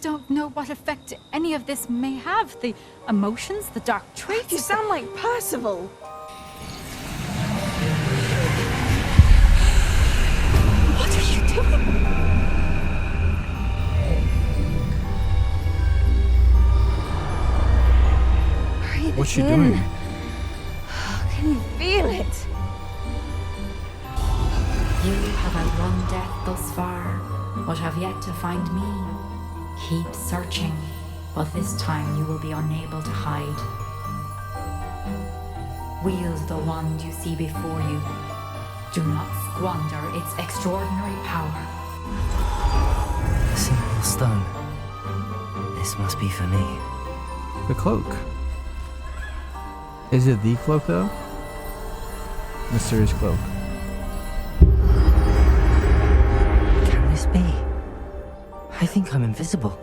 don't know what effect any of this may have. The emotions, the dark traits. You sound like Percival. What are you doing? What's she doing? Can you feel it? You have outrun death thus far, but have yet to find me. Keep searching, but this time you will be unable to hide. Wield the wand you see before you. Do not squander its extraordinary power. A simple stone. This must be for me. The cloak. Is it the cloak though? Mysterious cloak. Can this be? I think I'm invisible.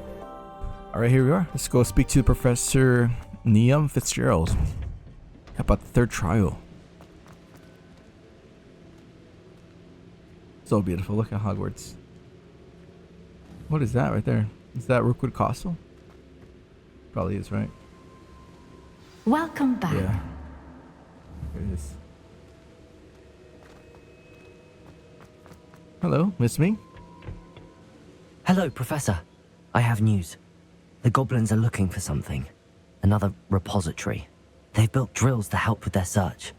Alright, here we are. Let's go speak to Professor Neum Fitzgerald about the third trial. So beautiful. Look at Hogwarts. What is that right there? Is that Rookwood Castle? Probably is, right? Welcome back. Yeah. Here it is. Hello, Miss Me? Hello, Professor. I have news. The goblins are looking for something. Another repository. They've built drills to help with their search.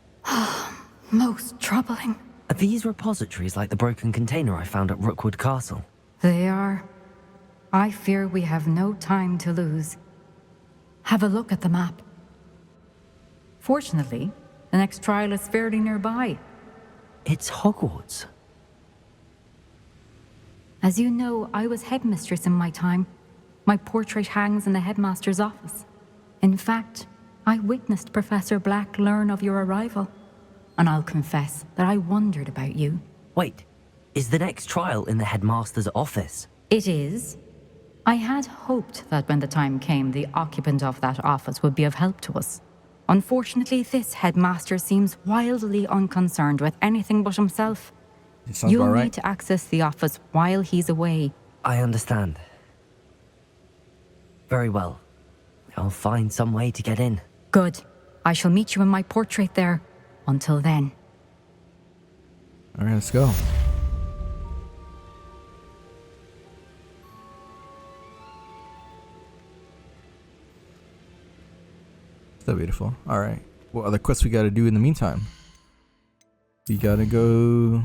Most troubling. Are these repositories like the broken container I found at Rookwood Castle? They are. I fear we have no time to lose. Have a look at the map. Fortunately, the next trial is fairly nearby. It's Hogwarts. As you know, I was headmistress in my time. My portrait hangs in the headmaster's office. In fact, I witnessed Professor Black learn of your arrival. And I'll confess that I wondered about you. Wait, is the next trial in the headmaster's office? It is. I had hoped that when the time came, the occupant of that office would be of help to us. Unfortunately, this headmaster seems wildly unconcerned with anything but himself. You'll need to access the office while he's away. I understand. Very well. I'll find some way to get in. Good. I shall meet you in my portrait there. Until then. Alright, let's go. So beautiful. Alright. What other quests we gotta do in the meantime? We gotta go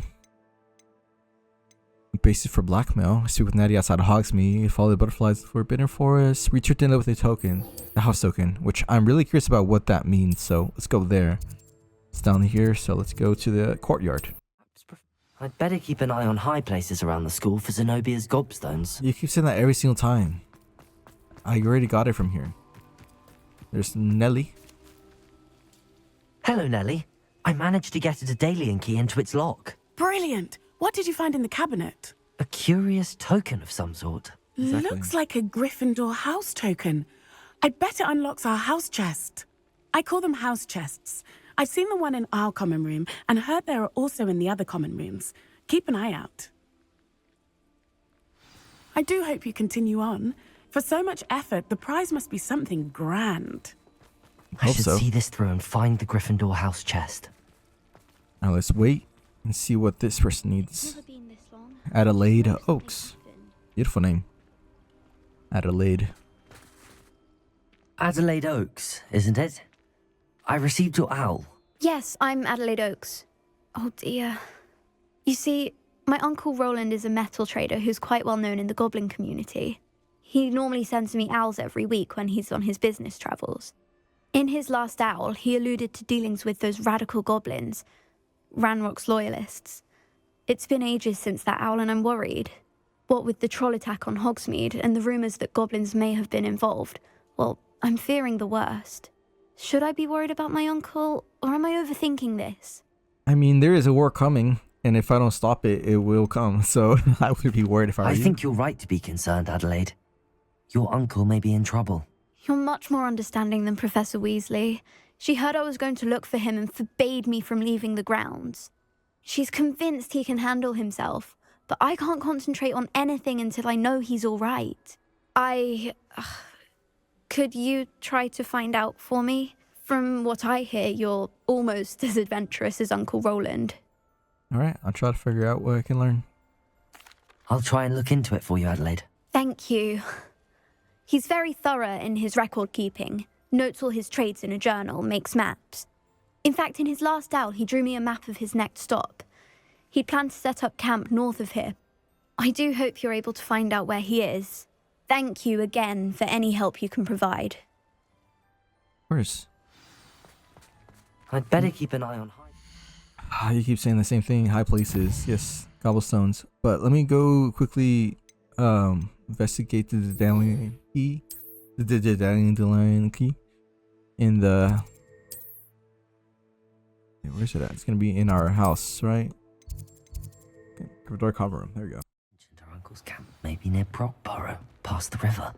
base it for blackmail. Speak with Natty outside of Hogsmeade. Follow the butterflies to the Forbidden Forest. Reach your with a token. The house token. Which I'm really curious about what that means. So let's go there. It's down here, so let's go to the courtyard. I'd better keep an eye on high places around the school for Zenobia's gobstones. You keep saying that every single time. I already got it from here. There's Nelly. Hello, Nelly. I managed to get a Daedalian key into its lock. Brilliant. What did you find in the cabinet? A curious token of some sort. Exactly. Looks like a Gryffindor house token. I bet it unlocks our house chest. I call them house chests. I've seen the one in our common room and heard there are also in the other common rooms. Keep an eye out. I do hope you continue on. For so much effort, the prize must be something grand. I Hope should so. see this through and find the Gryffindor house chest. Now let's wait and see what this person needs. Never been this long. Adelaide Oaks. Beautiful name. Adelaide. Adelaide Oaks, isn't it? I received your owl. Yes, I'm Adelaide Oaks. Oh dear. You see, my uncle Roland is a metal trader who's quite well known in the goblin community. He normally sends me owls every week when he's on his business travels. In his last owl, he alluded to dealings with those radical goblins, Ranrock's loyalists. It's been ages since that owl and I'm worried. What with the troll attack on Hogsmeade and the rumours that goblins may have been involved, well, I'm fearing the worst. Should I be worried about my uncle, or am I overthinking this? I mean, there is a war coming, and if I don't stop it, it will come. So I would be worried if I were I you. think you're right to be concerned, Adelaide. Your uncle may be in trouble. You're much more understanding than Professor Weasley. She heard I was going to look for him and forbade me from leaving the grounds. She's convinced he can handle himself, but I can't concentrate on anything until I know he's all right. Could you try to find out for me? From what I hear, you're almost as adventurous as Uncle Roland. Alright, I'll try to figure out what I can learn. I'll try and look into it for you, Adelaide. Thank you. He's very thorough in his record keeping, notes all his trades in a journal, makes maps. In fact, in his last owl, he drew me a map of his next stop. He'd planned to set up camp north of here. I do hope you're able to find out where he is. Thank you again for any help you can provide. Of course. I'd better keep an eye on high. You keep saying the same thing. High places. Yes, cobblestones. But let me go quickly investigate the dandelion key. The dandelion key. In the... Where's it at? It's going to be in our house, right? Okay, door cover room. There we go. Our uncle's camp may be near Brockborough, past the river.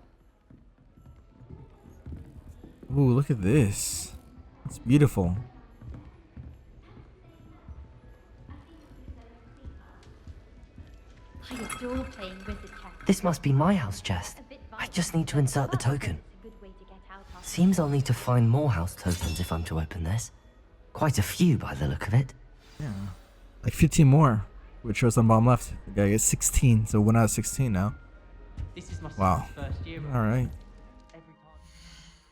Ooh, look at this. It's beautiful. I adore playing wizard chess. This must be my house chest. I just need to insert the token. Seems I'll need to find more house tokens if I'm to open this. Quite a few by the look of it. Yeah. Like 15 more, which shows on bottom left. The guy gets 16, so 1 out of 16 now. Wow. Alright.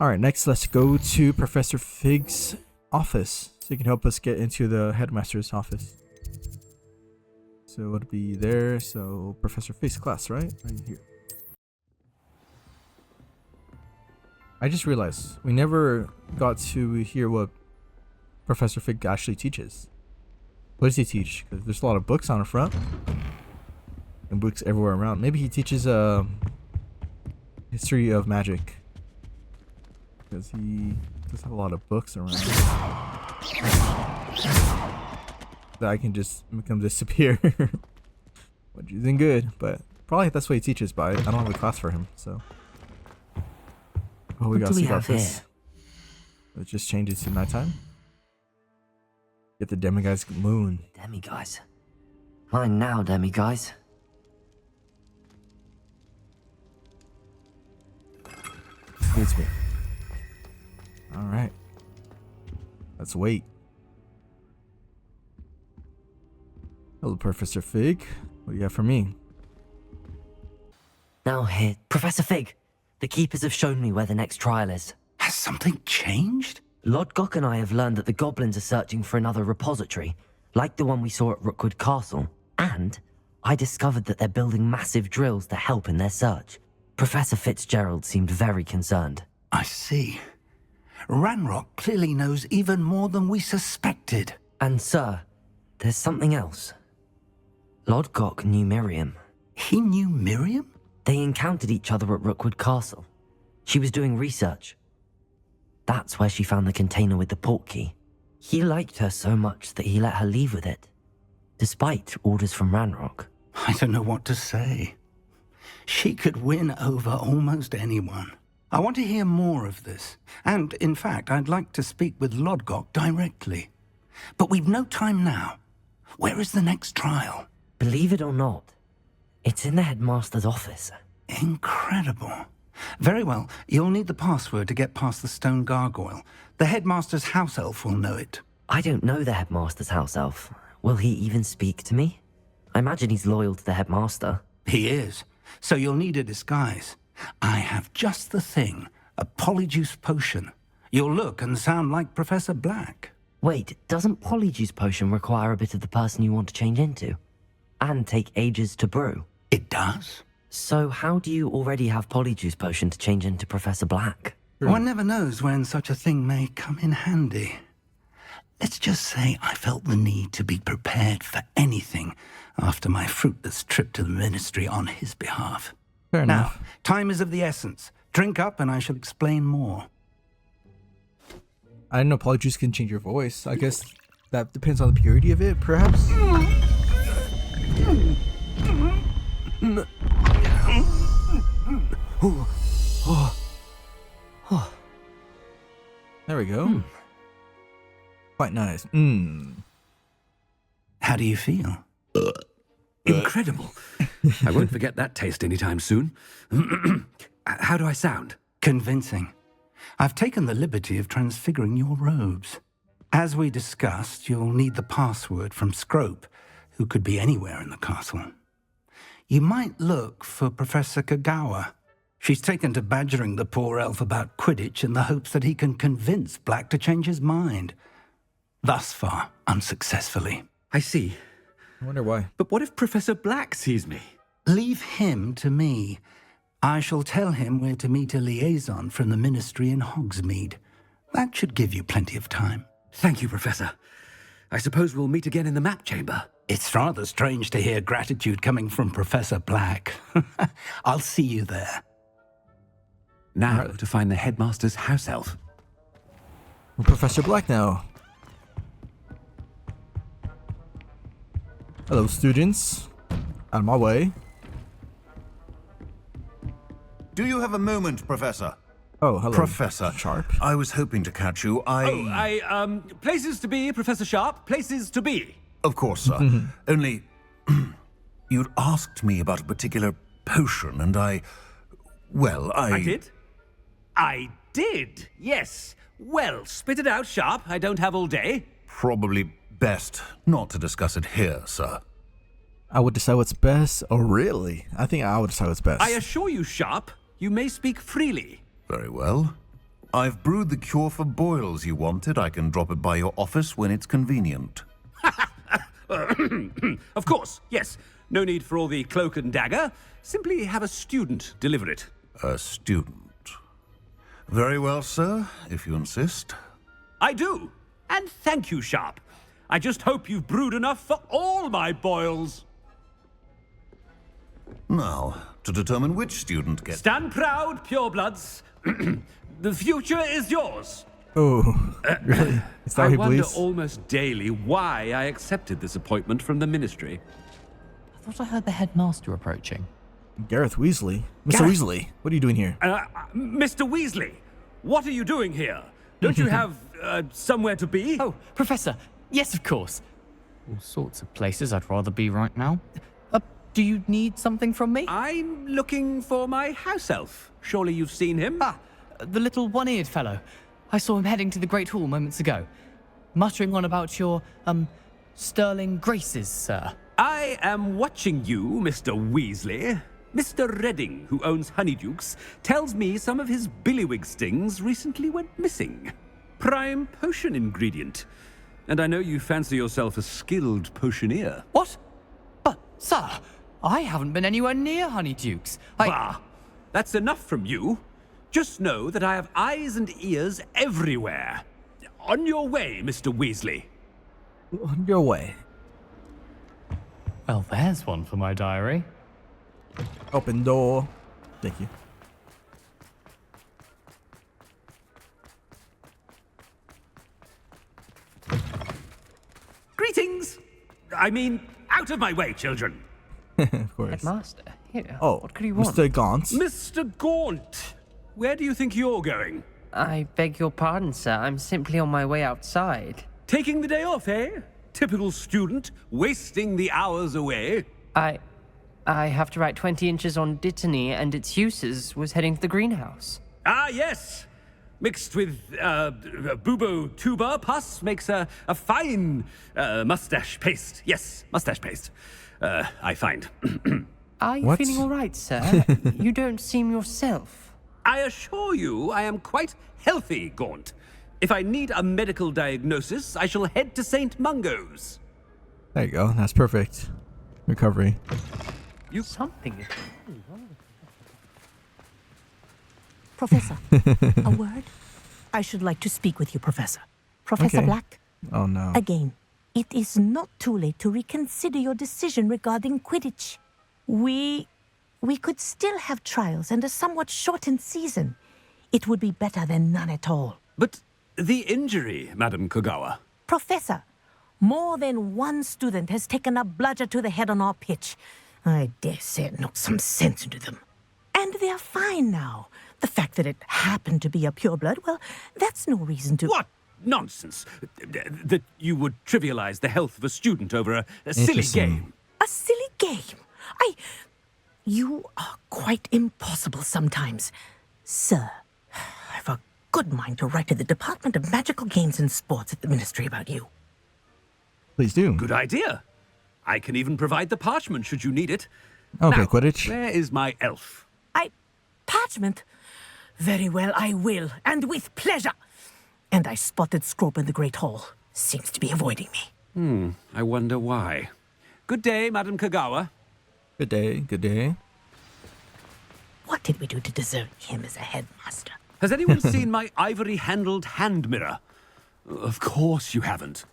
Alright, next let's go to Professor Fig's office. So he can help us get into the headmaster's office. So it'll be there. So Professor Fig's class, right? Right here. I just realized we never got to hear what Professor Fig actually teaches. What does he teach? Because there's a lot of books on the front. And books everywhere around. Maybe he teaches history of magic. Because he does have a lot of books around. That I can just make them disappear. Which isn't good, but probably that's what he teaches, but I don't have a class for him, so. Oh, we got sea this. Let's just change it to nighttime. Get the demiguise moon. Demiguise. Mine now, demiguise. Excuse me. Alright. Let's wait. Hello, Professor Fig. What do you have for me? Now here, Professor Fig. The keepers have shown me where the next trial is. Has something changed? Lodgok and I have learned that the goblins are searching for another repository, like the one we saw at Rookwood Castle. And I discovered that they're building massive drills to help in their search. Professor Fitzgerald seemed very concerned. I see. Ranrock clearly knows even more than we suspected. And sir, there's something else. Lodgok knew Miriam. He knew Miriam? They encountered each other at Rookwood Castle. She was doing research. That's where she found the container with the portkey. He liked her so much that he let her leave with it, despite orders from Ranrock. I don't know what to say. She could win over almost anyone. I want to hear more of this. And, in fact, I'd like to speak with Lodgok directly. But we've no time now. Where is the next trial? Believe it or not, it's in the headmaster's office. Incredible. Very well. You'll need the password to get past the stone gargoyle. The headmaster's house elf will know it. I don't know the headmaster's house elf. Will he even speak to me? I imagine he's loyal to the headmaster. He is. So you'll need a disguise. I have just the thing. A polyjuice potion. You'll look and sound like Professor Black. Wait, doesn't polyjuice potion require a bit of the person you want to change into? And take ages to brew? It does. So how do you already have polyjuice potion to change into Professor Black? One never knows when such a thing may come in handy. Let's just say I felt the need to be prepared for anything after my fruitless trip to the ministry on his behalf. Fair enough. Now, time is of the essence. Drink up and I shall explain more. I didn't know polyjuice can change your voice. I guess that depends on the purity of it, perhaps? There we go. Quite nice. How do you feel? Incredible. I won't forget that taste anytime soon. How do I sound? Convincing. I've taken the liberty of transfiguring your robes. As we discussed, you'll need the password from Scrope, who could be anywhere in the castle. You might look for Professor Kagawa. She's taken to badgering the poor elf about Quidditch in the hopes that he can convince Black to change his mind. Thus far, unsuccessfully. I see. I wonder why. But what if Professor Black sees me? Leave him to me. I shall tell him where to meet a liaison from the Ministry in Hogsmeade. That should give you plenty of time. Thank you, Professor. I suppose we'll meet again in the map chamber. It's rather strange to hear gratitude coming from Professor Black. I'll see you there. Now to find the headmaster's house elf. We're Professor Black now. Hello, students. Out of my way. Do you have a moment, Professor? Oh, hello. Professor Sharp. I was hoping to catch you. Places to be, Professor Sharp. Places to be. Of course, sir. Only, you'd asked me about a particular potion, and I did? I did, yes. Well, spit it out, Sharp. I don't have all day. Probably best not to discuss it here, sir. I would decide what's best. Oh, really? I think I would decide what's best. I assure you, Sharp, you may speak freely. Very well. I've brewed the cure for boils you wanted. I can drop it by your office when it's convenient. Of course, yes. No need for all the cloak and dagger. Simply have a student deliver it. A student. Very well, sir, if you insist. I do. And thank you, Sharp. I just hope you've brewed enough for all my boils. Now, to determine which student gets... Stand proud, purebloods. The future is yours. Oh, really? Is that I what he wonder believes? almost daily why I accepted this appointment from the ministry. I thought I heard the headmaster approaching. Gareth Weasley? Mr. Gareth. Weasley, what are you doing here? Mr. Weasley, what are you doing here? Don't you have somewhere to be? Oh, Professor. Yes, of course. All sorts of places I'd rather be right now. Do you need something from me? I'm looking for my house elf. Surely you've seen him? Ah, the little one-eared fellow. I saw him heading to the Great Hall moments ago, muttering on about your, sterling graces, sir. I am watching you, Mr. Weasley. Mr. Redding, who owns Honeydukes, tells me some of his billywig stings recently went missing. Prime potion ingredient. And I know you fancy yourself a skilled potioneer. What? But, sir, I haven't been anywhere near Honeydukes. Bah! That's enough from you. Just know that I have eyes and ears everywhere. On your way, Mr. Weasley. On your way. Well, there's one for my diary. Open door. Thank you. Greetings! I mean, out of my way, children. Of course. Headmaster, here. Oh, what could you want? Mr. Gaunt. Mr. Gaunt, where do you think you're going? I beg your pardon, sir. I'm simply on my way outside. Taking the day off, eh? Typical student, wasting the hours away. I have to write 20 inches on Dittany and its uses. Was heading to the greenhouse. Ah, yes. Mixed with bubo tuber pus makes a fine mustache paste. Yes, mustache paste. I find. Are you What? feeling all right, sir? You don't seem yourself. I assure you I am quite healthy, Gaunt. If I need a medical diagnosis, I shall head to St. Mungo's. There you go. That's perfect. Recovery. Something. Professor, a word? I should like to speak with you, Professor. Professor Okay. Black, Oh no. again, it is not too late to reconsider your decision regarding Quidditch. We could still have trials and a somewhat shortened season. It would be better than none at all. But the injury, Madam Kogawa. Professor, more than one student has taken a bludger to the head on our pitch. I dare say it knocked some sense into them. And they're fine now. The fact that it happened to be a pureblood, well, that's no reason to... What nonsense! That you would trivialize the health of a student over a silly Interesting. game. A silly game? You are quite impossible sometimes. Sir, I've a good mind to write to the Department of Magical Games and Sports at the Ministry about you. Please do. Good idea. I can even provide the parchment should you need it. Okay, Now, Quidditch. where is my elf? Parchment? Very well, I will, and with pleasure. And I spotted Scrope in the Great Hall. Seems to be avoiding me. I wonder why. Good day, Madam Kagawa. Good day, good day. What did we do to deserve him as a headmaster? Has anyone seen my ivory-handled hand mirror? Of course you haven't.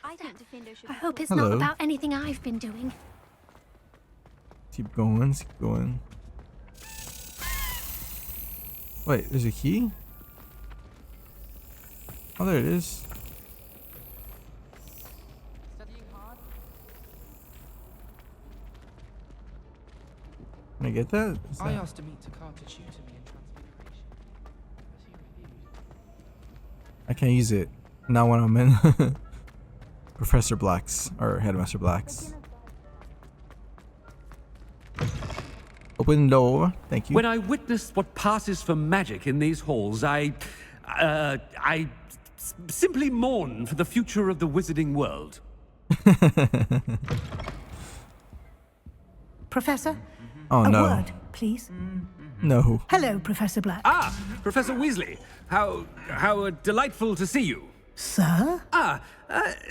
I hope it's Hello. not about anything I've been doing. Keep going, keep going. Wait, there's a key? Oh, there it is. Can I get that? I asked to meet Takar to tutor me in Transfiguration. I can't use it. Not when I'm in Professor Black's or Headmaster Black's. Open door. Thank you. When I witness what passes for magic in these halls, I simply mourn for the future of the wizarding world. Professor? Oh, a no. word, please. No. Hello, Professor Black. Ah, Professor Weasley. How delightful to see you. Sir?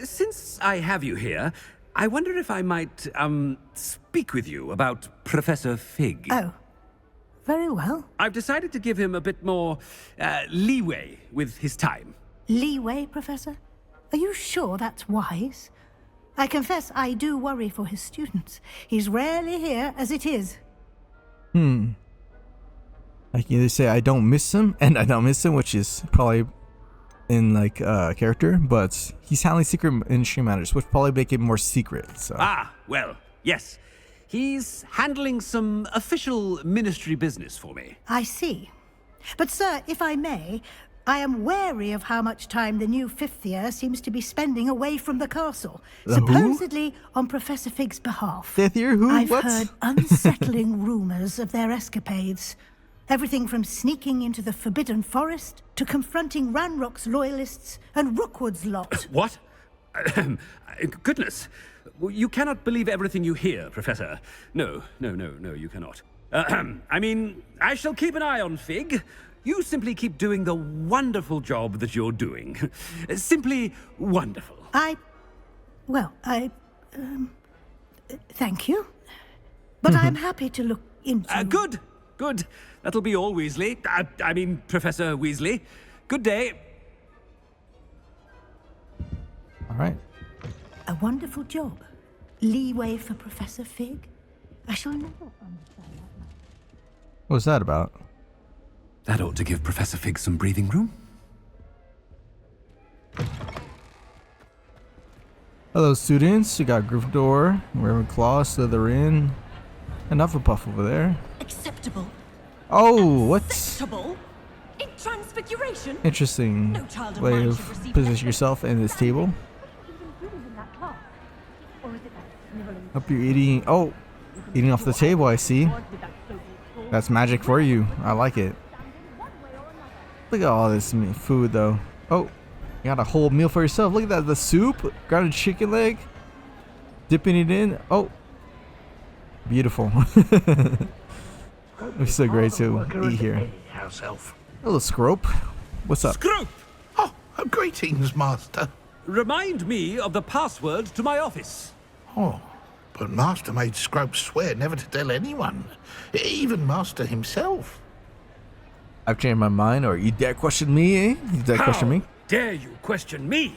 Since I have you here, I wonder if I might, speak with you about Professor Fig. Oh, very well. I've decided to give him a bit more, leeway with his time. Leeway, Professor? Are you sure that's wise? I confess I do worry for his students. He's rarely here as it is. I can either say I don't miss him, and I don't miss him, which is probably in like character, but he's handling secret industry matters, which probably make it more secret. So. Ah, well, yes. He's handling some official ministry business for me. I see. But, sir, if I may, I am wary of how much time the new fifth year seems to be spending away from the castle, supposedly on Professor Fig's behalf. Fifth year? Who? I've What? heard unsettling rumors of their escapades. Everything from sneaking into the Forbidden Forest to confronting Ranrock's loyalists and Rookwood's lot. What? Goodness. You cannot believe everything you hear, Professor. No, you cannot. I mean, I shall keep an eye on Fig. You simply keep doing the wonderful job that you're doing. Simply wonderful. Thank you. But I'm happy to look into... Good. That'll be all, Weasley. I mean, Professor Weasley. Good day. All right. A wonderful job. Leeway for Professor Fig. I shall never understand that. What was that about? That ought to give Professor Fig some breathing room. Hello, students. We got Gryffindor, Ravenclaw, Slytherin, and Hufflepuff over there. Acceptable. Oh, what? Acceptable? In Transfiguration? Interesting No child of way mine of should receive positioning yourself in this table. Hope you're eating. Oh, eating off the table, I see. That's magic for you. I like it. Look at all this food, though. Oh, you got a whole meal for yourself. Look at that. The soup, grounded chicken leg, dipping it in. Oh, beautiful. It's so great to eat here. House elf. Hello, Scrope. What's up? Scrope! Oh, greetings, Master. Remind me of the password to my office. Oh, but Master made Scrope swear never to tell anyone, even Master himself. I've changed my mind, or you dare question me, eh? You dare question me? Dare you question me?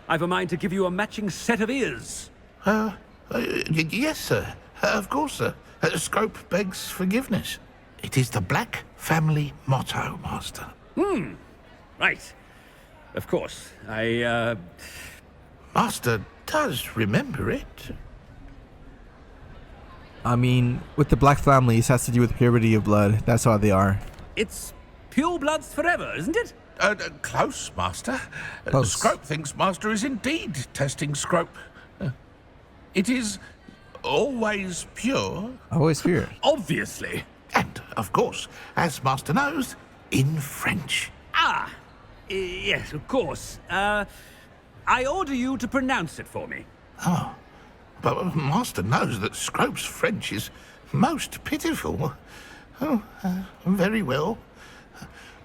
I've a mind to give you a matching set of ears. Yes, sir. Of course, sir. Scrope begs forgiveness. It is the Black family motto, Master. Right. Of course. Master does remember it. I mean, with the Black families, it has to do with purity of blood. That's how they are. It's pure bloods forever, isn't it? Close, Master. Close. Scrope thinks Master is indeed testing Scrope. It is always pure. Always pure. Obviously. And, of course, as Master knows, in French. Ah, yes, of course. I order you to pronounce it for me. Oh, but Master knows that Scrope's French is most pitiful. Oh, very well.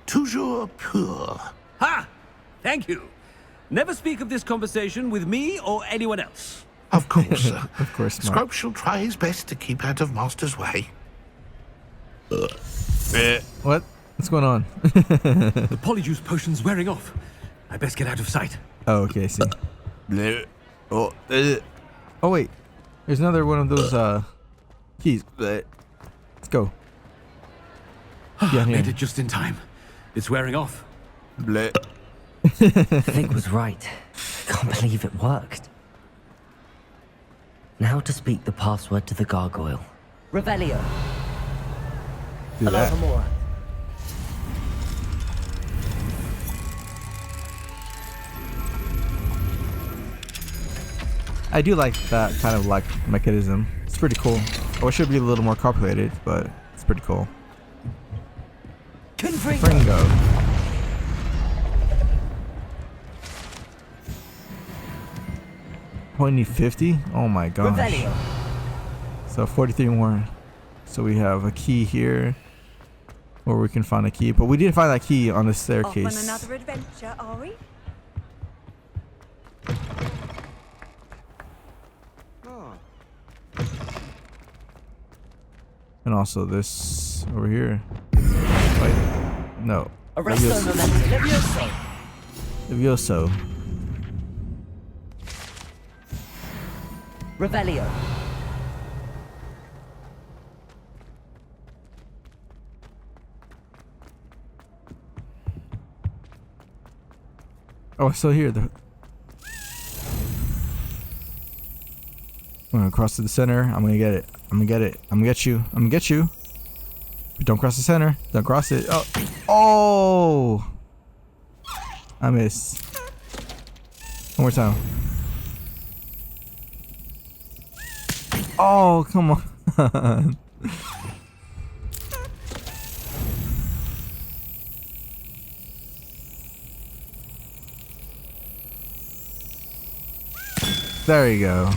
Toujours pur. Ha! Thank you. Never speak of this conversation with me or anyone else. Of course, sir. Of course, Smart. Scrope shall try his best to keep out of Master's way. What? What's going on? The polyjuice potion's wearing off. I best get out of sight. Oh, okay, I see. Oh, wait. There's another one of those keys. Let's go. Yeah, Made it just in time. It's wearing off. Fig was right. Can't believe it worked. Now to speak the password to the gargoyle. Revelio. Do that. More. I do like that kind of like mechanism. It's pretty cool. I wish it would be a little more complicated, but it's pretty cool. Fringo. Only 50? Oh my gosh. Revelio. So 43 more. So we have a key here, where we can find a key. But we didn't find that key on the staircase. Off on another adventure, are we? And also this over here. Wait, no. Levioso. Levioso. Revelio. Oh, so here the. I'm gonna cross to the center. I'm gonna get it. I'm gonna get it. I'm gonna get you. I'm gonna get you. But don't cross the center. Don't cross it. Oh. Oh. I missed. One more time. Oh, come on. There you go.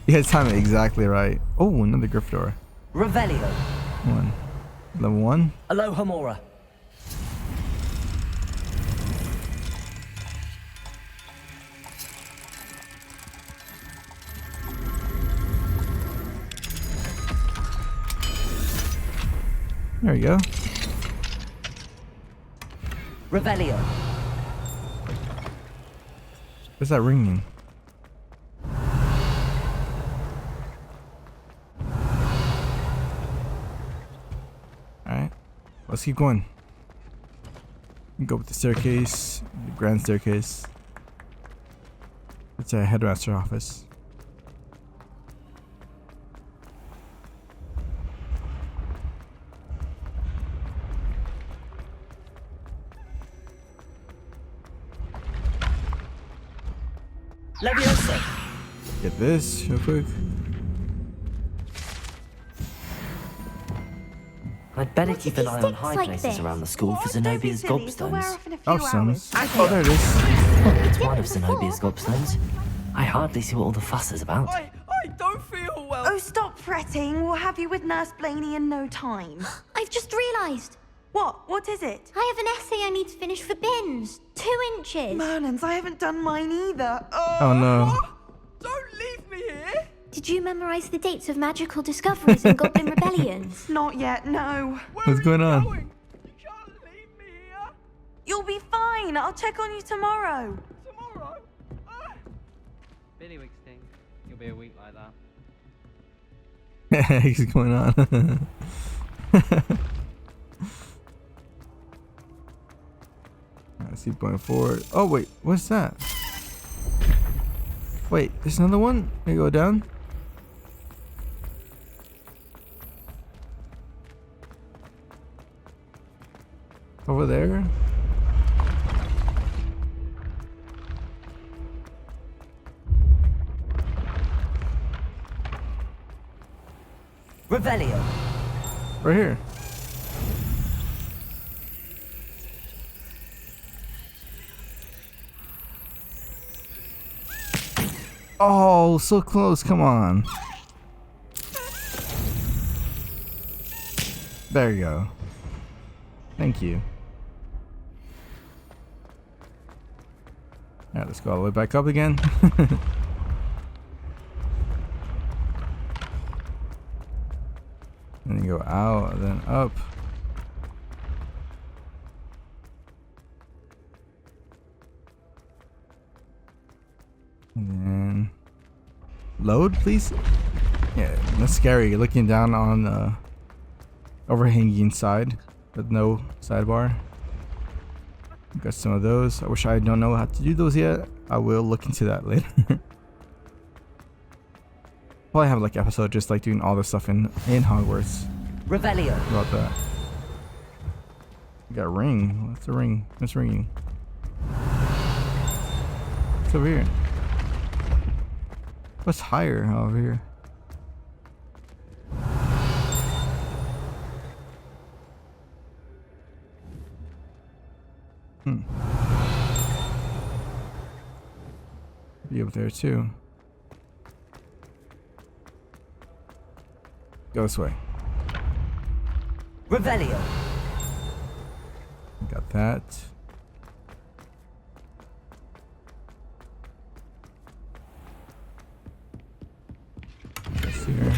You had time it exactly right. Oh, another Gryffindor. Revelio. One. Level 1. Alohomora. There you go. Revelio. What's that ringing? Alright. Let's keep going. Go with the staircase. The grand staircase. It's a headmaster office. Levioso. Get this real quick. I'd better keep an eye on high like places this? around the school for Zenobia's gobstones. Gobstones? Oh, there it is. It's one of Zenobia's gobstones. I hardly see what all the fuss is about. I don't feel well. Oh, stop fretting. We'll have you with Nurse Blaney in no time. I've just realised. What? What is it? I have an essay I need to finish for bins. 2 inches. Merlins, I haven't done mine either. Oh no. What? Don't leave me here. Did you memorise the dates of magical discoveries and goblin rebellions? Not yet, no. What's going on? You can't leave me here. You'll be fine. I'll check on you tomorrow. Tomorrow? Billy sting. You'll be a week like that. What's going on? Let's keep going forward. Oh wait, what's that? Wait, there's another one? Can you go down? Over there? Revelio. Right here. Oh, so close. Come on. There you go. Thank you. Alright, let's go all the way back up again. And then go out, and then up. And then load, please. Yeah, that's scary. You're looking down on the overhanging side with no sidebar. Got some of those. I wish I don't know how to do those yet. I will look into that later. Probably have like episode just like doing all this stuff in Hogwarts. Revelio. About that. We got a ring. What's the ring? What's ringing? What's over here? What's higher over here? Be up there too. Go this way. Revelio. Got that. That's here.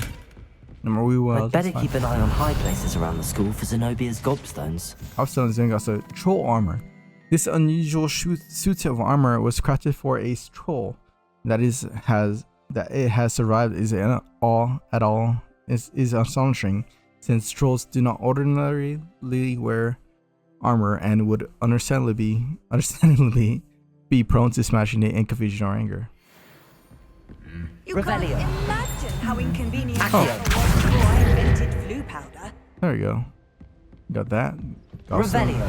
Number we will. I'd better keep an eye on high places around the school for Zenobia's gobstones. Gobstones then got a troll armor. This unusual suit of armor was crafted for a troll. That it has survived is astonishing, since trolls do not ordinarily wear armor and would understandably be prone to smashing it in confusion or anger. You can't imagine how inconvenient it Oh. was before I invented blue powder. There we go. Got that. Gobstone. Revelio.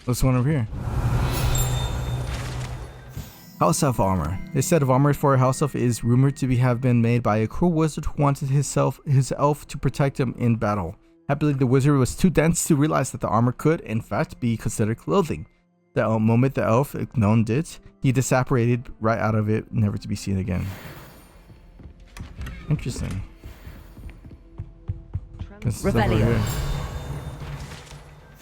This one over here. House Elf armor. This set of armor for a house elf is rumored to have been made by a cruel wizard who wanted his elf to protect him in battle. Happily, the wizard was too dense to realize that the armor could, in fact, be considered clothing. The moment the elf known it, he disapparated right out of it, never to be seen again. Interesting. This is over here.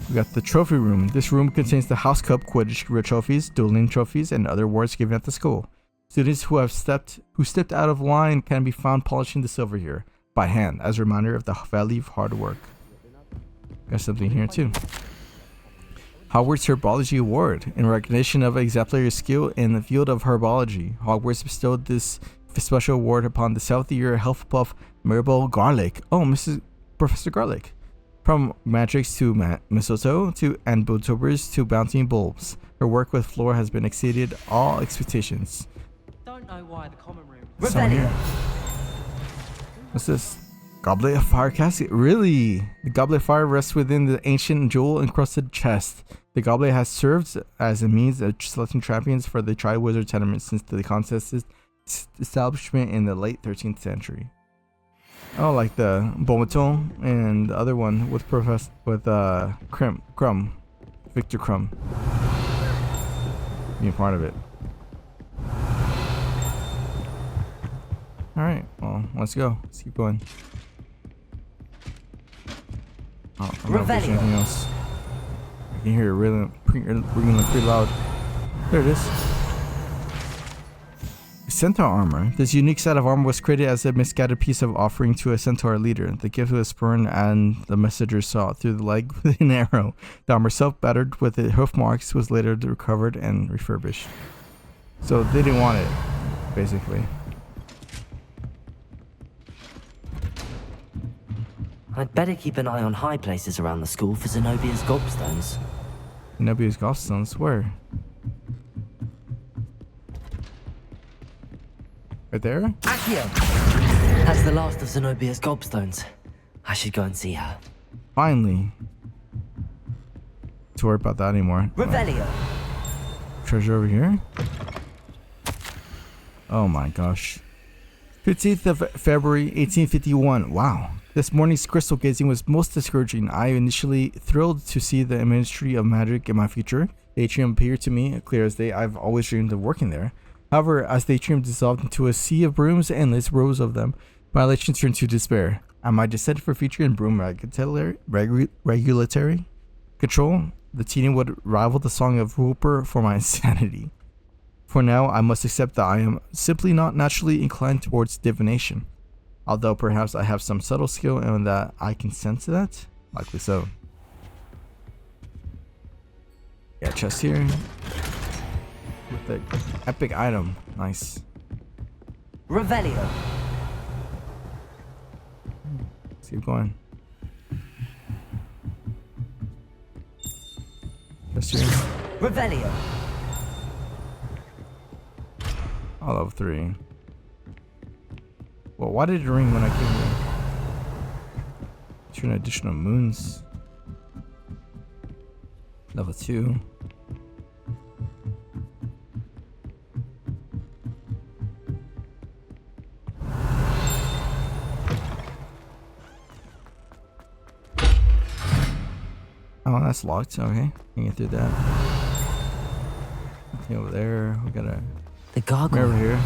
We got the trophy room. This room contains the House Cup, Quidditch trophies, dueling trophies, and other awards given at the school. Students who stepped out of line can be found polishing the silver here by hand, as a reminder of the value of hard work. Got something here too. Hogwarts Herbology Award. In recognition of exemplary skill in the field of herbology, Hogwarts bestowed this special award upon the 7th-year Hufflepuff Mirabelle Garlick. Oh, Professor Garlick. From magics to mistletoe and bootubers to bouncing bulbs, her work with Flora has been exceeded all expectations. Don't know why the common room. Revelio. What's this? Goblet of Fire casket? Really? The Goblet of Fire rests within the ancient jewel-encrusted chest. The goblet has served as a means of selecting champions for the Triwizard Tournament since the contest's establishment in the late 13th century. Oh, like the Bomaton and the other one with Crumb, Victor Crumb, being part of it. All right, well, let's go. Let's keep going. Oh, I'm not pushing anything else. I can hear it really ringing pretty loud. There it is. Centaur armor. This unique set of armor was created as a misguided piece of offering to a centaur leader. The gift was spurned and the messenger saw through the leg with an arrow. The armor, self-battered with the hoof marks, was later recovered and refurbished. So they didn't want it, basically. I'd better keep an eye on high places around the school for Zenobia's gobstones. Zenobia's gobstones? Where? Right there? Accio! That's the last of Zenobia's gobstones. I should go and see her. Finally. Don't worry about that anymore. Revelio! Treasure over here? Oh my gosh. 15th of February 1851. Wow. This morning's crystal gazing was most discouraging. I initially thrilled to see the Ministry of Magic in my future. The atrium appeared to me clear as day. I've always dreamed of working there. However, as the atrium dissolved into a sea of brooms, endless rows of them, my elation turned to despair. Am I descended for future in broom regulatory control? The tedium would rival the song of Roper for my insanity. For now, I must accept that I am simply not naturally inclined towards divination. Although perhaps I have some subtle skill and that I can sense that. Likely so. Yeah, chest here. With the epic item. Nice. Revelio. Let's keep going. Chest here. Revelio. Oh, level 3. Well, why did it ring when I came here? Turn additional moons. Level 2. Oh, that's locked. Okay, can get through that. Okay, over there. We got a the gargoyle over here.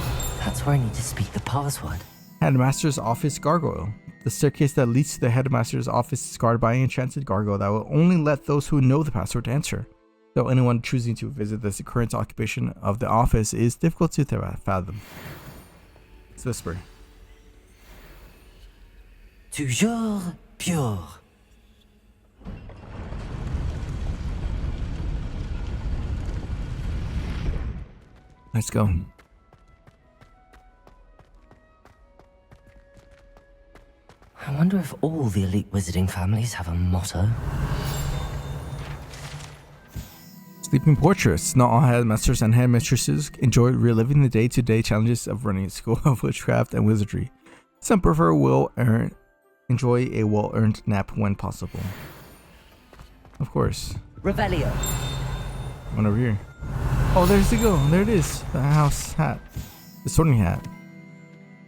That's where I need to speak the password. Headmaster's office gargoyle. The staircase that leads to the headmaster's office is guarded by an enchanted gargoyle that will only let those who know the password enter. Though anyone choosing to visit this current occupation of the office is difficult to fathom. Let's whisper. Toujours pure. Let's go. I wonder if all the elite wizarding families have a motto. Sleeping portraits. Not all headmasters and headmistresses enjoy reliving the day-to-day challenges of running a school of witchcraft and wizardry. Some prefer enjoy a well-earned nap when possible. Of course. Revelio. One over here. Oh, there's the go. There it is. The house hat. The sorting hat.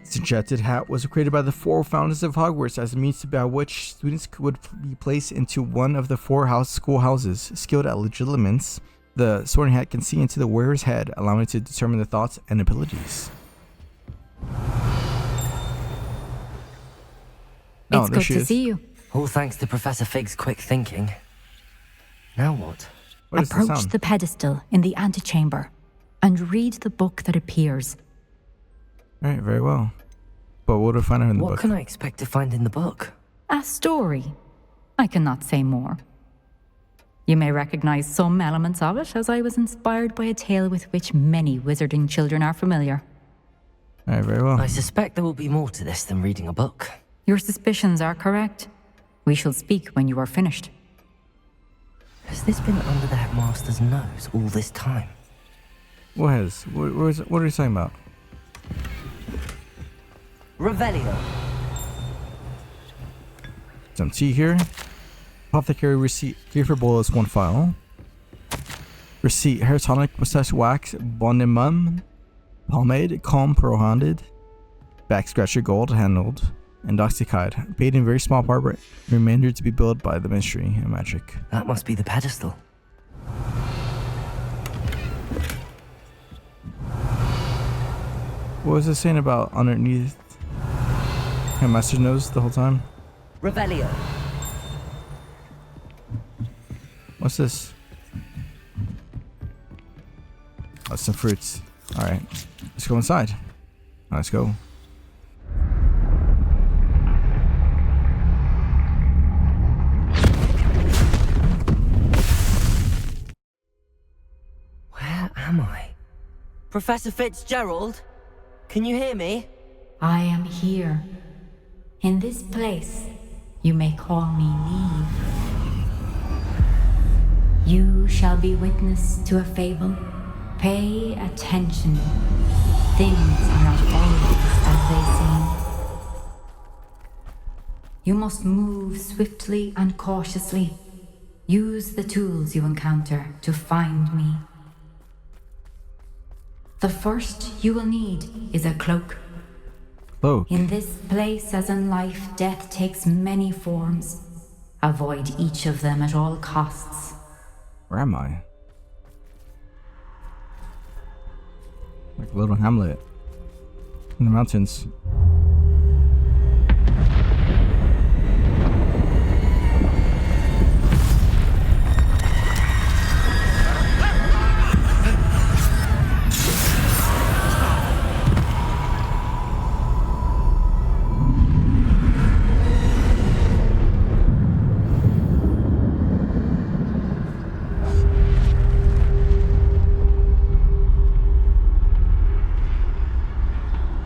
This enchanted hat was created by the 4 founders of Hogwarts as a means by which students would be placed into one of the 4 schoolhouses. Skilled at legilimens, the sorting hat can see into the wearer's head, allowing it to determine their thoughts and abilities. It's good to see you. All thanks to Professor Fig's quick thinking. Now what? Approach the pedestal in the antechamber and read the book that appears. Alright, very well. But what do I find out in the book? What can I expect to find in the book? A story. I cannot say more. You may recognize some elements of it, as I was inspired by a tale with which many wizarding children are familiar. Alright, very well. I suspect there will be more to this than reading a book. Your suspicions are correct. We shall speak when you are finished. Has this been under the headmaster's nose all this time? What has? What are you talking about? Revelio. Some tea here. Apothecary receipt. Gear bolus 1 file. Receipt. Hair tonic, mustache wax, bonimum, pomade, calm pearl-handed, back scratcher gold handled, intoxicide. Paid in very small part, but remainder to be billed by the Ministry of Magic. That must be the pedestal. What was it saying about underneath Headmaster's nose the whole time? Revelio. What's this? Oh, some fruits. Alright. Let's go inside. Let's go. Where am I? Professor Fitzgerald? Can you hear me? I am here. In this place, you may call me Neve. You shall be witness to a fable. Pay attention. Things are not always as they seem. You must move swiftly and cautiously. Use the tools you encounter to find me. The first you will need is a cloak. Cloak? In this place, as in life, death takes many forms. Avoid each of them at all costs. Where am I? Like a little hamlet in the mountains.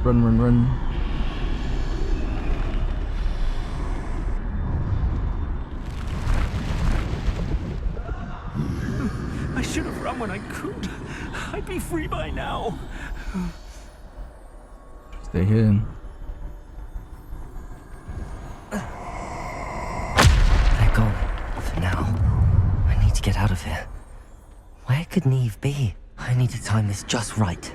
Run, run, run. I should have run when I could. I'd be free by now. Stay hidden. They're gone. For now. I need to get out of here. Where could Neve be? I need to time this just right.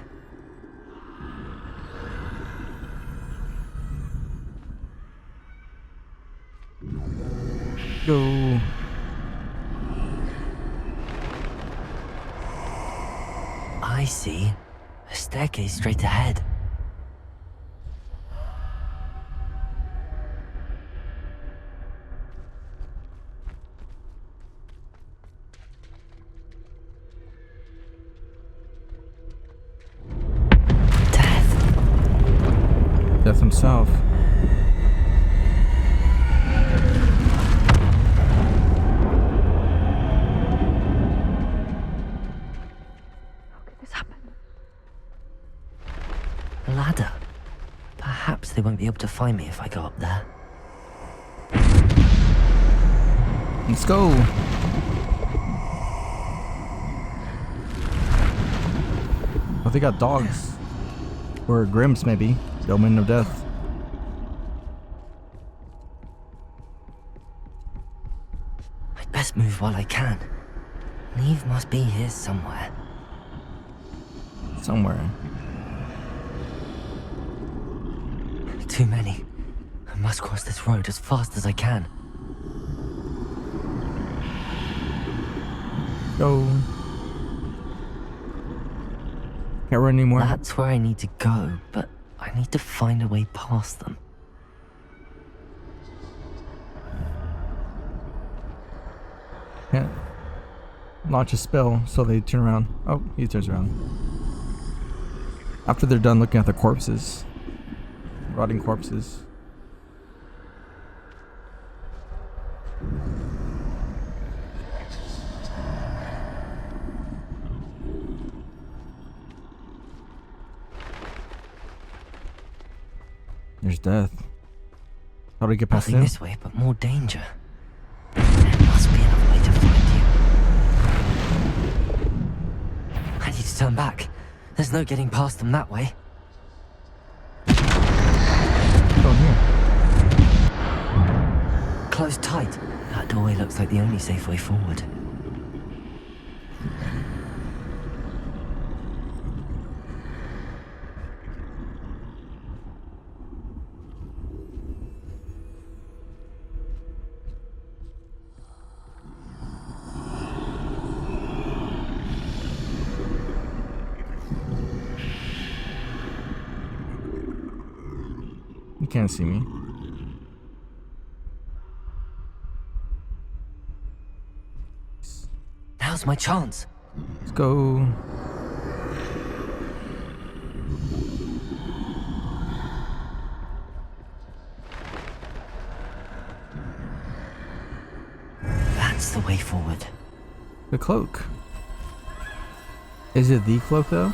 Go. I see. A staircase straight ahead. Death himself. A ladder. Perhaps they won't be able to find me if I go up there. Let's go. Oh, they got dogs. Or Grimms, maybe. The Omen of Death. I'd best move while I can. Neve must be here somewhere. Somewhere. Too many. I must cross this road as fast as I can. Go. Can't run anymore. That's where I need to go, but I need to find a way past them. Can't launch a spell, so they turn around. Oh, he turns around. After they're done looking at the corpses. Rotting corpses. There's death. How do I get past Nothing him? this way, but more danger. There must be another way to find you. I need to turn back. There's no getting past them that way. Oh, here. Close tight. That doorway looks like the only safe way forward. You can't see me. Now's my chance. Let's go. That's the way forward. The cloak. Is it the cloak though?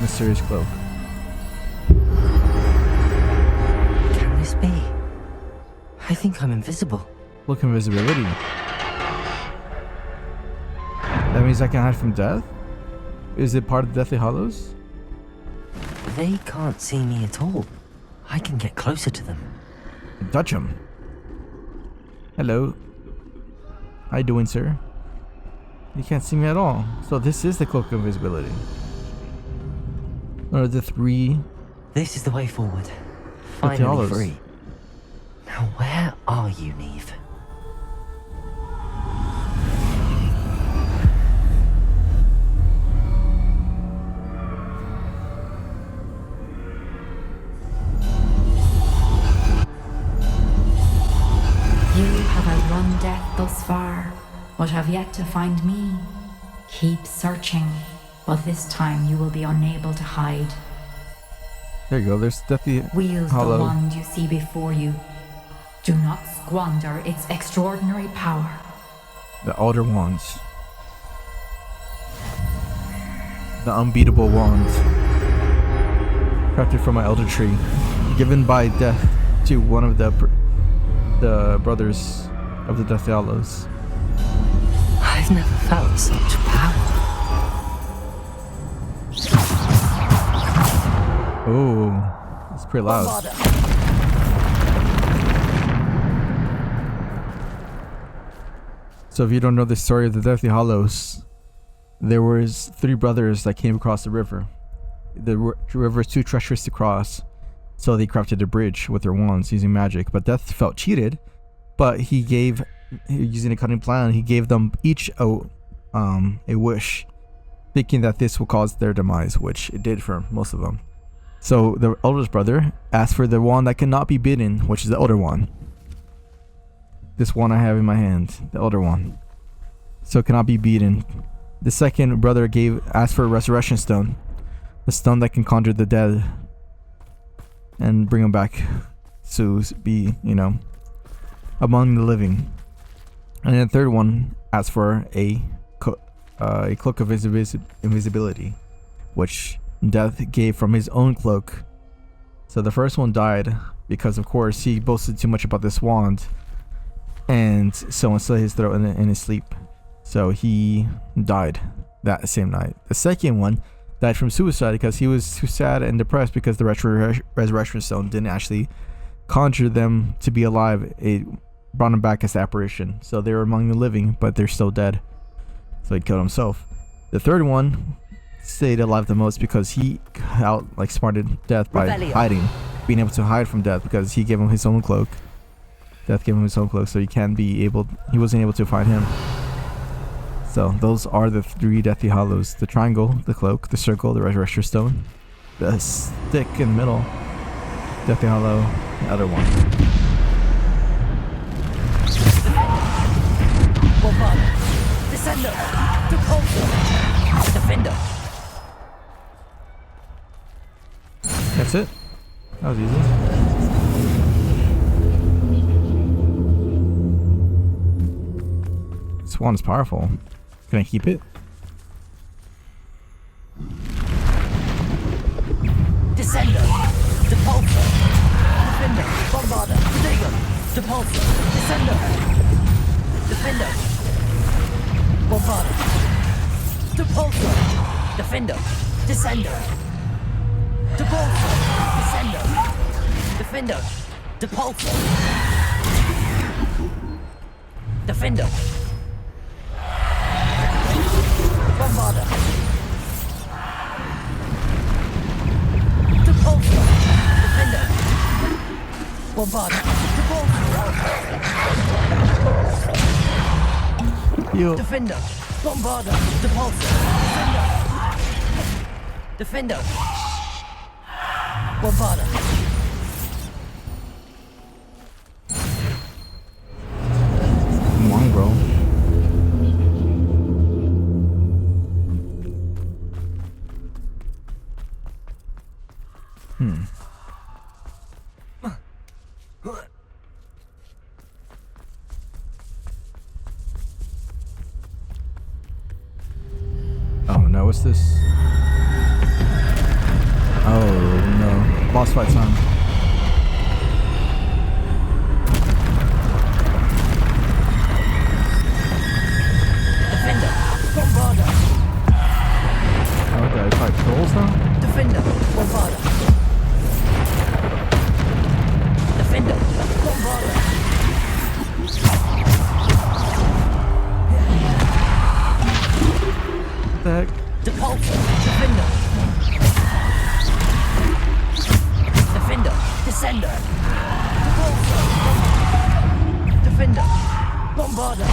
Mysterious cloak. Can this be? I think I'm invisible. Look, invisibility. That means I can hide from death? Is it part of Deathly Hallows? They can't see me at all. I can get closer to them. Touch him. Hello. How you doing, sir? You can't see me at all. So this is the cloak of invisibility. Or the 3. This is the way forward. Deathly Finally Hallows. free. Now where are you, Neve? You have outrun death thus far, but have yet to find me. Keep searching, but this time you will be unable to hide. There you go. There's Deathly Wield the Hollow. wand you see before you. Do not squander its extraordinary power. The Elder Wands. The unbeatable wand. Crafted from my Elder Tree. Given by death to one of the brothers of the Deathly Hallows. I've never felt such power. Oh, it's pretty loud. So if you don't know the story of the Deathly Hallows, there was 3 brothers that came across the river. The river is too treacherous to cross, so they crafted a bridge with their wands using magic. But Death felt cheated, but he gave, using a cunning plan, he gave them each a wish, thinking that this will cause their demise, which it did for most of them. So the eldest brother asked for the wand that cannot be bidden, which is the Elder Wand. This one I have in my hand, the Elder Wand. So it cannot be beaten. The second brother asked for a Resurrection Stone, the stone that can conjure the dead and bring them back to be, among the living. And then the third one asked for a cloak of invisibility, which Death gave from his own cloak. So the first one died because, of course, he boasted too much about this wand, and someone slit his throat in his sleep. So he died that same night. The second one died from suicide because he was too sad and depressed because the Resurrection Stone didn't actually conjure them to be alive. It brought him back as apparition. So they were among the living, but they're still dead. So he killed himself. The third one stayed alive the most because he outsmarted Death by hiding, being able to hide from Death because he gave him his own cloak. Death gave him his own cloak, so he wasn't able to find him. So those are the 3 Deathly Hallows: the triangle, the cloak, the circle, the Resurrection Stone, the stick in the middle, Deathly Hallow, the other one. Descender! Defender! That's it. That was easy. This wand is powerful. Can I keep it? Descender! Depulsor! Defender! Bombarder! Prodigal! Depulsor! Descender! Defender! Bombarder! Depulsor! Defender! Descender! Depulsor! Descender! Defender! Depulsor! Defender! Bombarder! Depulsor! Defender! Bombarder! Depulsor! Defender! Bombarder! Depulsor! Defender! Defender! Bombarder! Come on, bro. Oh no, what's this? Oh no, boss fight time. Defender! Bombarder! Okay, I fight trolls now? Defender! Bombarder! Defender! Bombarder! What the heck? Depulsor! Defender! Bombarder!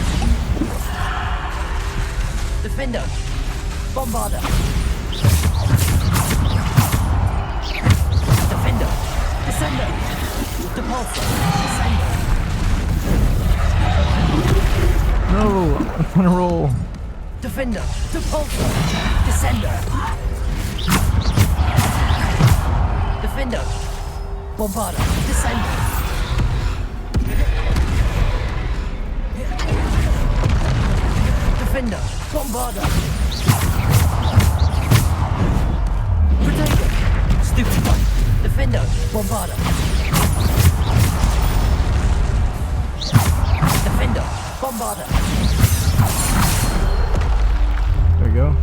Defender! Bombarder! Defender! Descender! Depulsor! Descender! No, I'm trying to roll. Defender! Depulsor! Descender! Defender! Bombarder! Descender! Defender! Bombarder! Protector! Stupefy! Defender! Bombarder! Defender! Bombarder! There we go.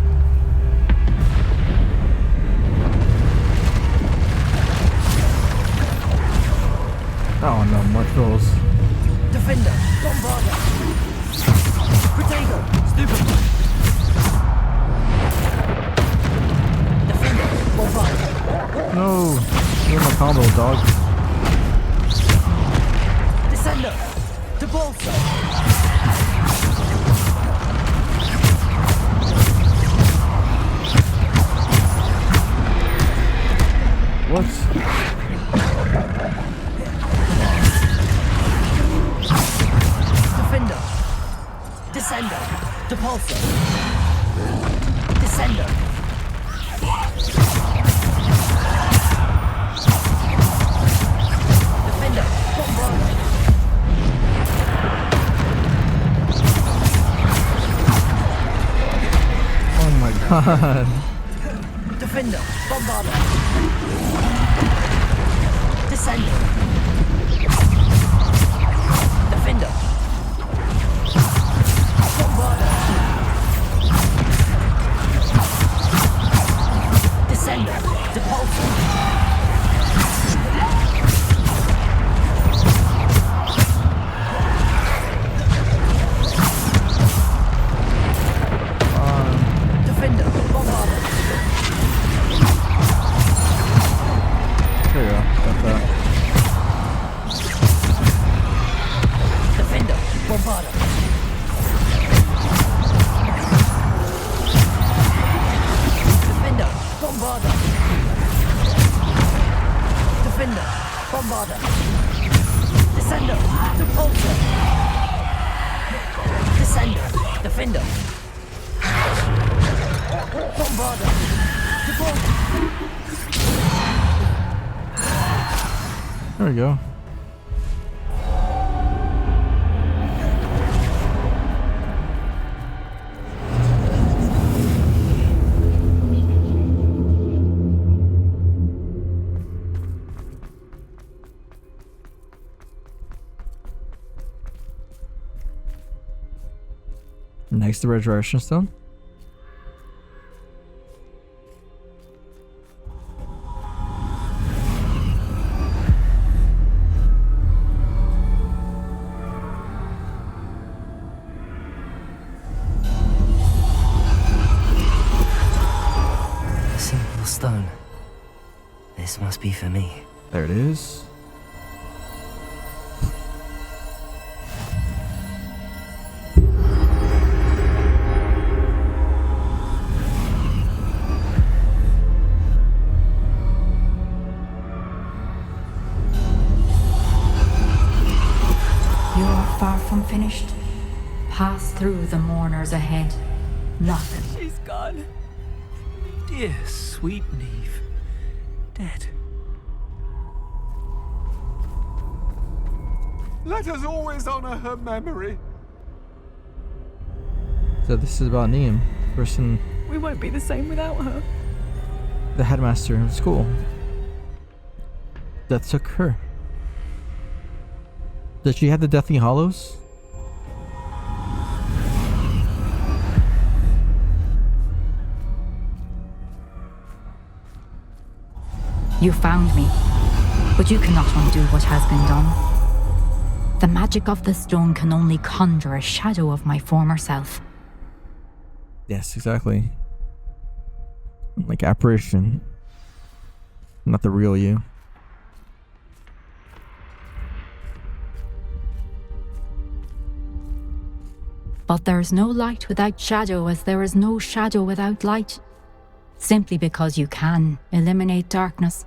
Oh no, more trolls. Defender! Bombarder! Protego! Stupefy! Defender! Bombarder! No, you're my combo, dog. Descender! Depulsor! What? Defender! Descender! Depulsor! Descender! Defender! Bombarder! Oh my god. Defender! Bombarder! Descender! Defender! Bombarder! Descender! Depulsor! Defender! Bombarder! There you go. Got that. Defender! Bombarder! Defender! Bombarder! Defender! Bombarder! Descender! Depulsor! Descender! Defender! Bombarder! Depulsor! There we go. Next, the resurrection stone. A simple stone. This must be for me. There it is. You're far from finished. Pass through the mourners ahead. Nothing. She's gone. Dear, sweet Neve. Dead. Let us always honor her memory. So this is about Neem, person, We won't be the same without her. the headmaster of school. That took her. Does she have the Deathly Hallows? You found me, but you cannot undo what has been done. The magic of the stone can only conjure a shadow of my former self. Yes, exactly. Like apparition. Not the real you. But there's no light without shadow, as there is no shadow without light. Simply because you can eliminate darkness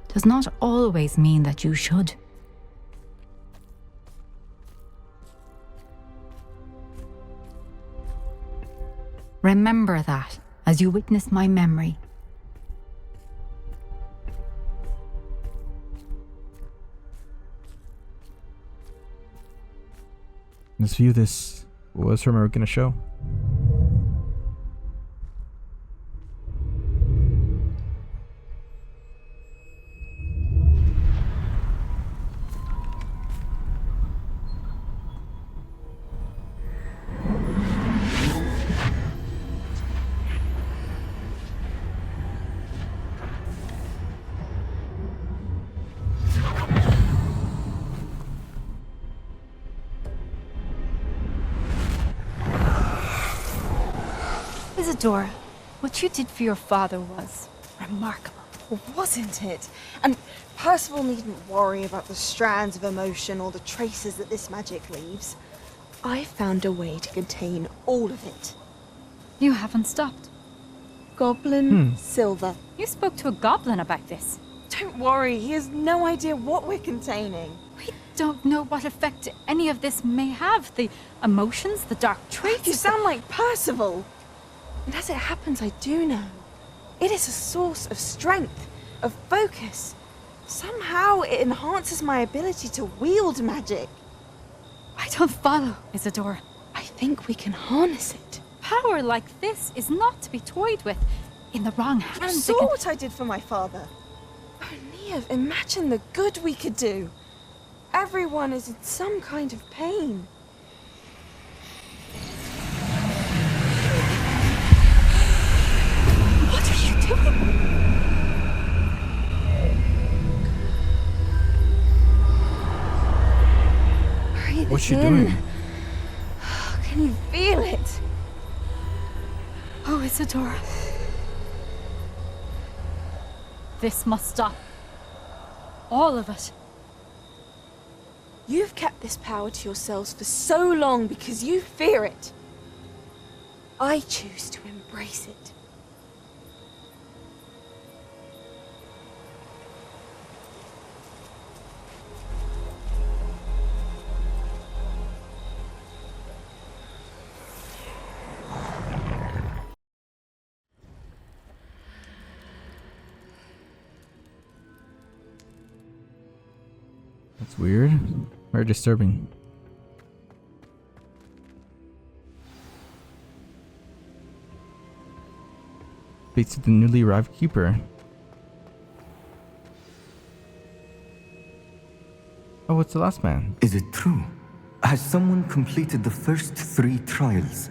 does not always mean that you should. Remember that as you witness my memory. Let's view this. What's her gonna show? Isadora, what you did for your father was remarkable. Wasn't it? And Percival needn't worry about the strands of emotion or the traces that this magic leaves. I found a way to contain all of it. You haven't stopped. Goblin Silver. You spoke to a goblin about this. Don't worry, he has no idea what we're containing. We don't know what effect any of this may have. The emotions, the dark traits. You sound like Percival. And as it happens, I do know. It is a source of strength, of focus. Somehow it enhances my ability to wield magic. I don't follow, Isadora. I think we can harness it. Power like this is not to be toyed with. In the wrong hands. You saw what I did for my father. Oh, Neve, imagine the good we could do. Everyone is in some kind of pain. What are you doing? What's she doing? Can you feel it? Oh, Isadora. This must stop. All of it. You've kept this power to yourselves for so long because you fear it. I choose to embrace it. That's weird. Very disturbing. Speaks to the newly arrived keeper. Oh, what's the last man? Is it true? Has someone completed the first 3 trials?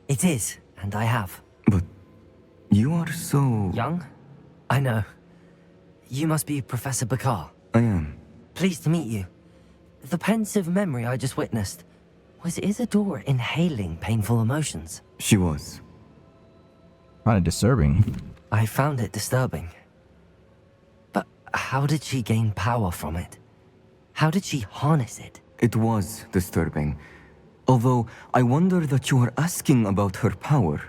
It is, and I have. But you are so... Young? I know. You must be Professor Bakar. I am. Pleased to meet you. The pensive memory I just witnessed, was Isadora inhaling painful emotions? She was. Kind of disturbing. I found it disturbing. But how did she gain power from it? How did she harness it? It was disturbing. Although I wonder that you are asking about her power.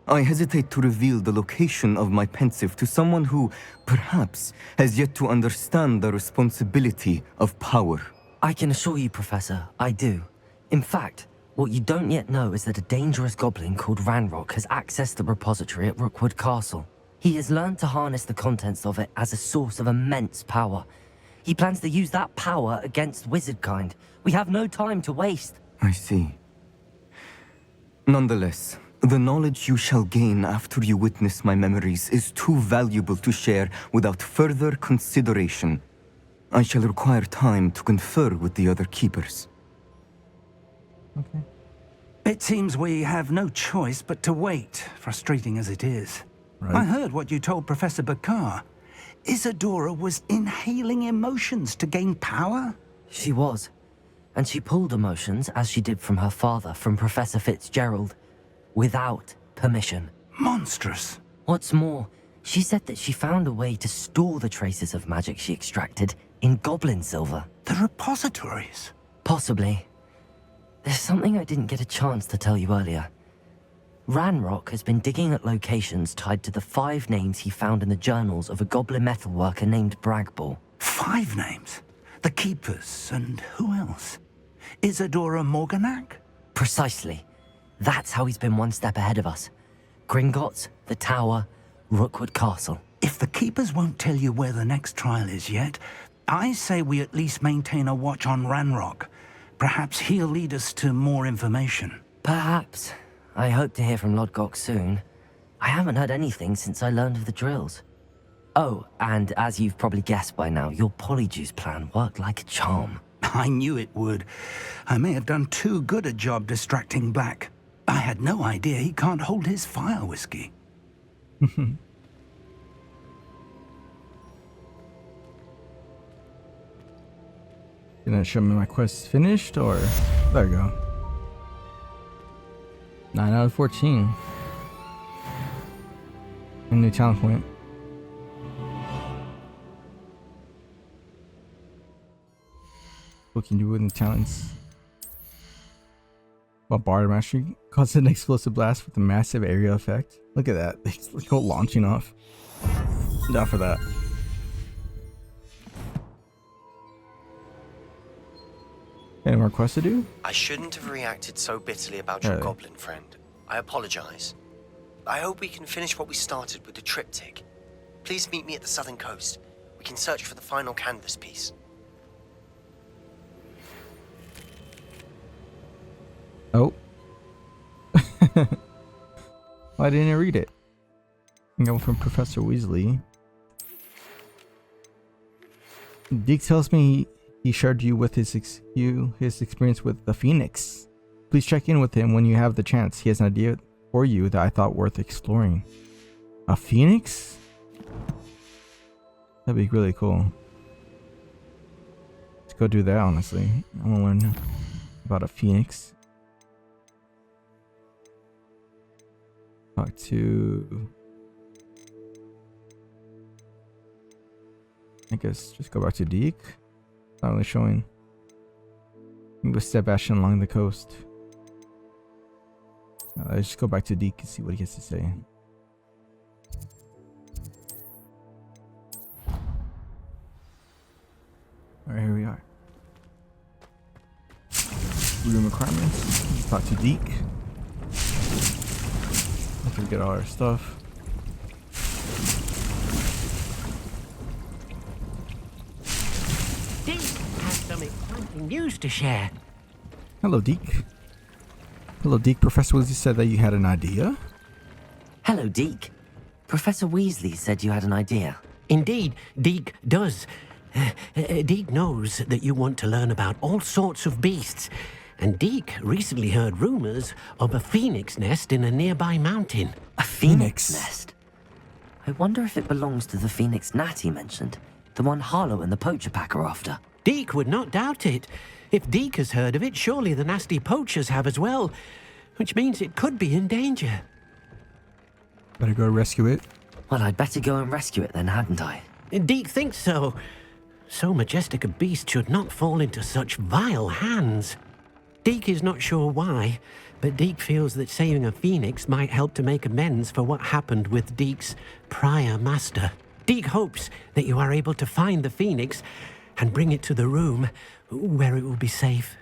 I hesitate to reveal the location of my pensive to someone who, perhaps, has yet to understand the responsibility of power. I can assure you, Professor, I do. In fact, what you don't yet know is that a dangerous goblin called Ranrock has accessed the repository at Rookwood Castle. He has learned to harness the contents of it as a source of immense power. He plans to use that power against wizardkind. We have no time to waste. I see. Nonetheless, the knowledge you shall gain after you witness my memories is too valuable to share without further consideration. I shall require time to confer with the other keepers. Okay. It seems we have no choice but to wait, frustrating as it is. Right. I heard what you told Professor Bakar. Isadora was inhaling emotions to gain power? She was. And she pulled emotions, as she did from her father, from Professor Fitzgerald, without permission. Monstrous. What's more, she said that she found a way to store the traces of magic she extracted in goblin silver. The repositories? Possibly. There's something I didn't get a chance to tell you earlier. Ranrock has been digging at locations tied to the 5 names he found in the journals of a goblin metalworker named Bragball. 5 names? The Keepers, and who else? Isadora Morganac? Precisely. That's how he's been one step ahead of us. Gringotts, the Tower, Rookwood Castle. If the Keepers won't tell you where the next trial is yet, I say we at least maintain a watch on Ranrock. Perhaps he'll lead us to more information. Perhaps. I hope to hear from Lodgok soon. I haven't heard anything since I learned of the drills. Oh, and as you've probably guessed by now, your polyjuice plan worked like a charm. I knew it would. I may have done too good a job distracting Black. I had no idea he can't hold his fire whiskey. Gonna show me my quest is finished, or there we go. 9 out of 14. A new talent point. What can you do with the talents? Bombard mastery causes an explosive blast with a massive area effect. Look at that. It's like all launching off. I'm down for that. Any more quests to do? I shouldn't have reacted so bitterly about your goblin friend. I apologize. I hope we can finish what we started with the triptych. Please meet me at the southern coast. We can search for the final canvas piece. Oh. Why didn't I read it? Go from Professor Weasley. Deke tells me he shared you with his experience with the Phoenix. Please check in with him when you have the chance. He has an idea for you that I thought worth exploring. A Phoenix? That'd be really cool. Let's go do that, honestly. I want to learn about a Phoenix. Talk to... I guess just go back to Deke. Not really showing. With Sebastian along the coast. Let's just go back to Deke and see what he has to say. Alright, here we are. Room requirements. Let's talk to Deke. Let's get all our stuff. Deke has some exciting news to share. Hello, Deke. Hello, Deke. Professor Weasley said that you had an idea? Hello, Deke. Professor Weasley said you had an idea. Indeed, Deke does. Deke knows that you want to learn about all sorts of beasts, and Deke recently heard rumors of a phoenix nest in a nearby mountain. A phoenix nest? I wonder if it belongs to the phoenix gnat he mentioned, the one Harlow and the poacher pack are after. Deke would not doubt it. If Deke has heard of it, surely the nasty poachers have as well, which means it could be in danger. Better go rescue it. Well, I'd better go and rescue it then, hadn't I? Deke thinks so. So majestic a beast should not fall into such vile hands. Deke is not sure why, but Deke feels that saving a phoenix might help to make amends for what happened with Deke's prior master. Deke hopes that you are able to find the phoenix and bring it to the room where it will be safe.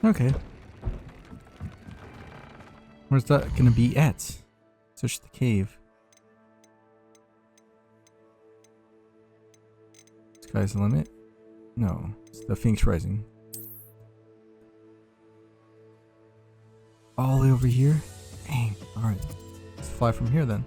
Okay. Where's that gonna be at? Search the cave. Sky's the limit? No, it's the Phoenix Rising. All the way over here? Dang, alright. Let's fly from here then.